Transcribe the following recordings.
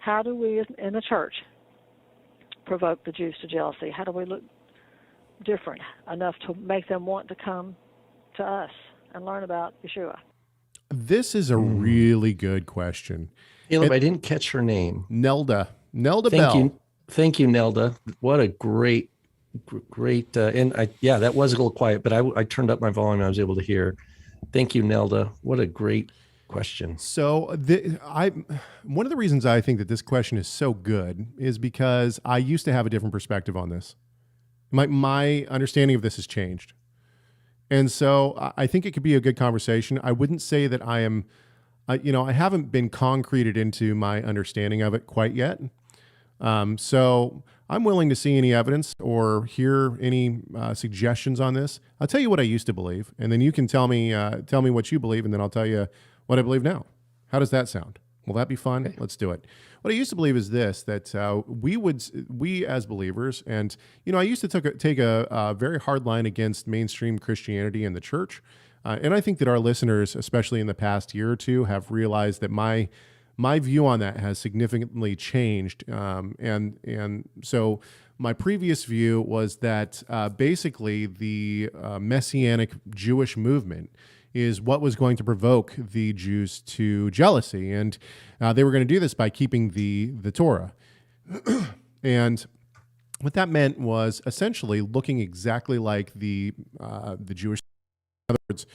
how do we in the church provoke the Jews to jealousy? How do we look different enough to make them want to come to us and learn about Yeshua? This is a really good question. Caleb, I didn't catch her name. Nelda Thank Bell. you. Thank you, Nelda. What a great, that was a little quiet, but I turned up my volume and I was able to hear. Thank you, Nelda. What a great question. So one of the reasons I think that this question is so good is because I used to have a different perspective on this. My understanding of this has changed. And so I think it could be a good conversation. I wouldn't say that I am, I haven't been concreted into my understanding of it quite yet. So I'm willing to see any evidence or hear any suggestions on this. I'll tell you what I used to believe, and then you can tell me what you believe, and then I'll tell you what I believe now. How does that sound? Will that be fun? Okay. Let's do it. What I used to believe is this, that we as believers, and I used to take a very hard line against mainstream Christianity in the church, and I think that our listeners, especially in the past year or two, have realized that my view on that has significantly changed, and so my previous view was that basically the Messianic Jewish movement is what was going to provoke the Jews to jealousy, and they were going to do this by keeping the Torah. And what that meant was essentially looking exactly like the Jewish. In other words,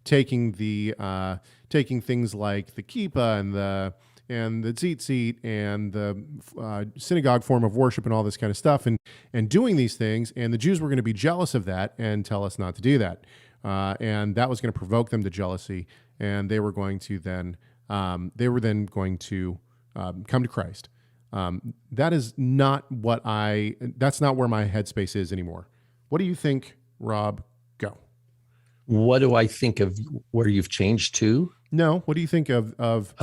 taking things like the kippah and the tzitzit and the synagogue form of worship and all this kind of stuff, and doing these things, and the Jews were going to be jealous of that and tell us not to do that. And that was going to provoke them to jealousy, and they were going to then come to Christ. That's not where my headspace is anymore. What do you think, Rob? Go. What do I think of where you've changed to? No. What do you think of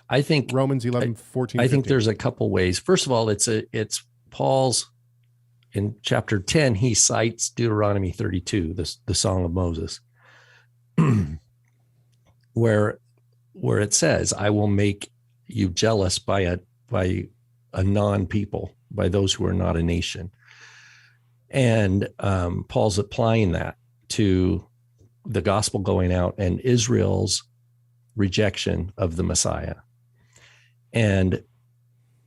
I think Romans 11, 14, I think 15. there's a couple ways. First of all, it's Paul's. In chapter 10, he cites Deuteronomy 32, the Song of Moses, where it says, "I will make you jealous by a non-people, by those who are not a nation." And Paul's applying that to the gospel going out and Israel's rejection of the Messiah. And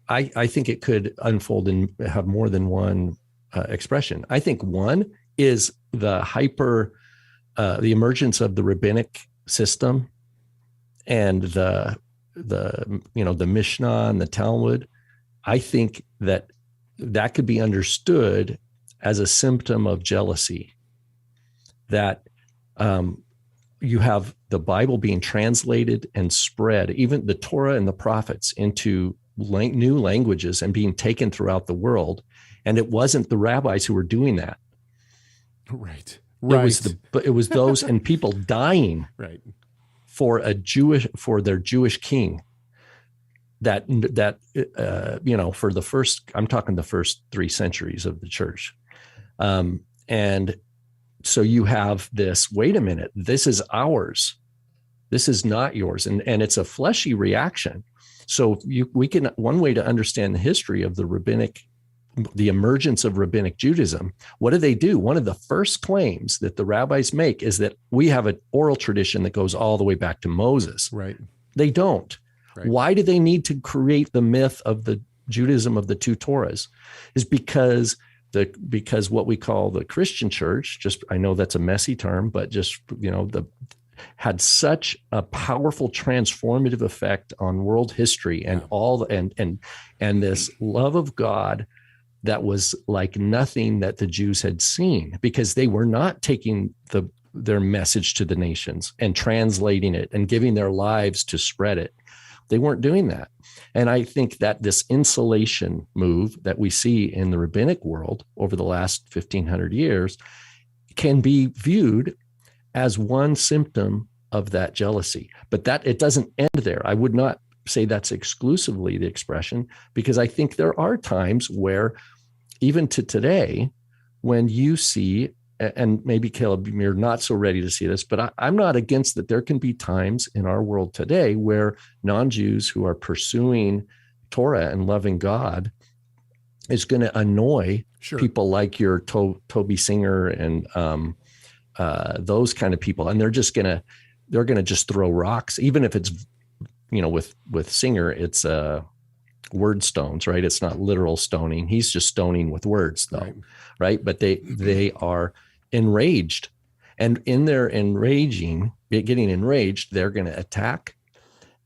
I think it could unfold and have more than one expression. I think one is the emergence of the rabbinic system and the Mishnah and the Talmud. I think that could be understood as a symptom of jealousy, that you have the Bible being translated and spread, even the Torah and the prophets, into new languages and being taken throughout the world. And it wasn't the rabbis who were doing that. Right. It was those and people dying right. for their Jewish king. For the first, I'm talking the first 3 centuries of the church. And so you have this, wait a minute, this is ours. This is not yours. And it's a fleshy reaction. So one way to understand the history of the emergence of rabbinic Judaism, what do? One of the first claims that the rabbis make is that we have an oral tradition that goes all the way back to Moses. Right. They don't. Right. Why do they need to create the myth of the Judaism of the 2 Torahs? Is because what we call the Christian church, I know that's a messy term, but had such a powerful transformative effect on world history and and this love of God that was like nothing that the Jews had seen, because they were not taking their message to the nations and translating it and giving their lives to spread it. They weren't doing that. And I think that this insulation move that we see in the rabbinic world over the last 1,500 years can be viewed as one symptom of that jealousy. But that it doesn't end there. I would not say that's exclusively the expression, because I think there are times where, even to today, when you see, and maybe Caleb, you're not so ready to see this, but I'm not against that. There can be times in our world today where non-Jews who are pursuing Torah and loving God is going to annoy people like your Toby Singer and those kind of people. And they're going to just throw rocks, even if it's, with Singer, it's word stones, right? It's not literal stoning. He's just stoning with words though. Right. But they are enraged, and in their getting enraged, they're going to attack,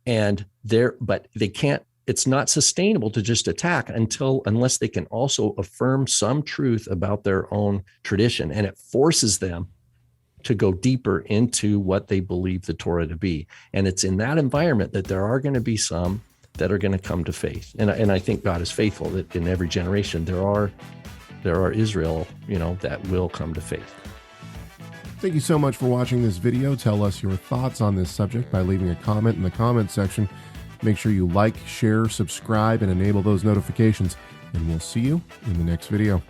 but they can't. It's not sustainable to just attack unless they can also affirm some truth about their own tradition. And it forces them to go deeper into what they believe the Torah to be. And it's in that environment that there are going to be some that are going to come to faith. And I think God is faithful that in every generation there are Israel, that will come to faith. Thank you so much for watching this video. Tell us your thoughts on this subject by leaving a comment in the comment section. Make sure you like, share, subscribe, and enable those notifications. And we'll see you in the next video.